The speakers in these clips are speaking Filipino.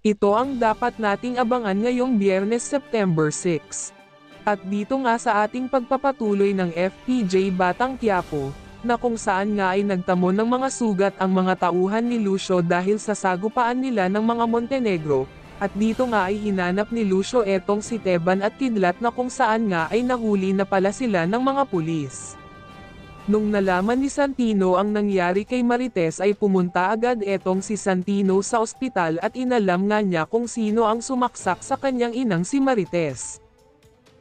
Ito ang dapat nating abangan ngayong Biyernes September 6. At dito nga sa ating pagpapatuloy ng FPJ Batang Quiapo, na kung saan nga ay nagtamo ng mga sugat ang mga tauhan ni Lucio dahil sa sagupaan nila ng mga Montenegro, at dito nga ay hinanap ni Lucio etong si Teban at Kidlat na kung saan nga ay nahuli na pala sila ng mga pulis. Nung nalaman ni Santino ang nangyari kay Marites ay pumunta agad etong si Santino sa ospital at inalam nga niya kung sino ang sumaksak sa kanyang inang si Marites.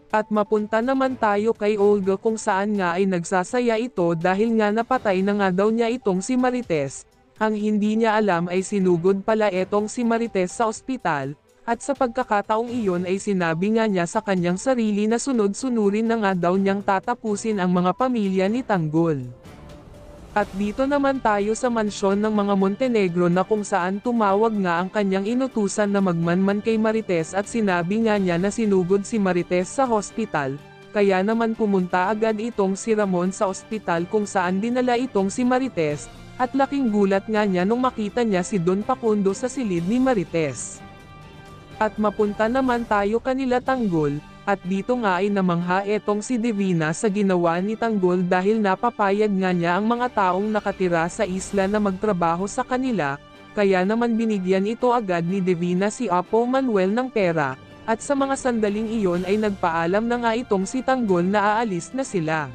At mapunta naman tayo kay Olga kung saan nga ay nagsasaya ito dahil nga napatay na nga daw niya itong si Marites. Ang hindi niya alam ay sinugod pala etong si Marites sa ospital, at sa pagkakataong iyon ay sinabi nga niya sa kanyang sarili na sunod-sunurin na nga daw niyang tatapusin ang mga pamilya ni Tanggol. At dito naman tayo sa mansyon ng mga Montenegro na kung saan tumawag nga ang kanyang inutusan na magmanman kay Marites at sinabi nga niya na sinugod si Marites sa hospital, kaya naman pumunta agad itong si Ramon sa ospital kung saan dinala itong si Marites, at laking gulat nga niya nung makita niya si Don Facundo sa silid ni Marites. At mapunta naman tayo kanila Tanggol, at dito nga ay namangha etong si Divina sa ginawa ni Tanggol dahil napapayag nga niya ang mga taong nakatira sa isla na magtrabaho sa kanila, kaya naman binigyan ito agad ni Divina si Apo Manuel ng pera, at sa mga sandaling iyon ay nagpaalam na nga itong si Tanggol na aalis na sila.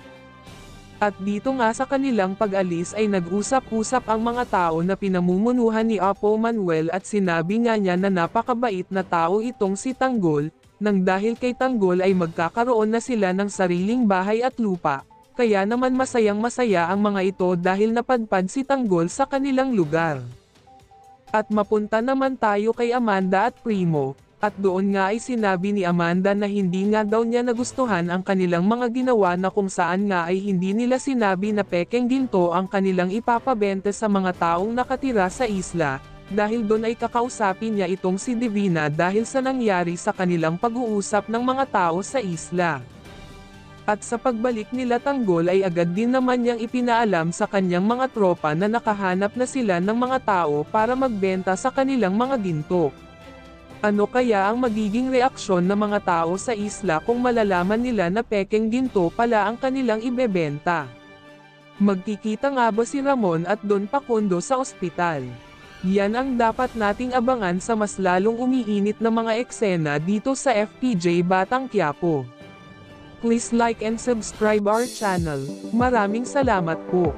At dito nga sa kanilang pag-alis ay nag-usap-usap ang mga tao na pinamumunuhan ni Apo Manuel at sinabi nga niya na napakabait na tao itong si Tanggol, nang dahil kay Tanggol ay magkakaroon na sila ng sariling bahay at lupa, kaya naman masayang-masaya ang mga ito dahil napadpad si Tanggol sa kanilang lugar. At mapunta naman tayo kay Amanda at Primo. At doon nga ay sinabi ni Amanda na hindi nga daw niya nagustuhan ang kanilang mga ginawa na kung saan nga ay hindi nila sinabi na pekeng ginto ang kanilang ipapabenta sa mga taong nakatira sa isla, dahil doon ay kakausapin niya itong si Divina dahil sa nangyari sa kanilang pag-uusap ng mga tao sa isla. At sa pagbalik nila Tanggol ay agad din naman niyang ipinaalam sa kanyang mga tropa na nakahanap na sila ng mga tao para magbenta sa kanilang mga ginto. Ano kaya ang magiging reaksyon ng mga tao sa isla kung malalaman nila na pekeng ginto pala ang kanilang ibebenta? Magkikita nga ba si Ramon at Don Facundo sa ospital? Yan ang dapat nating abangan sa mas lalong umiinit na mga eksena dito sa FPJ Batang Quiapo. Please like and subscribe our channel. Maraming salamat po.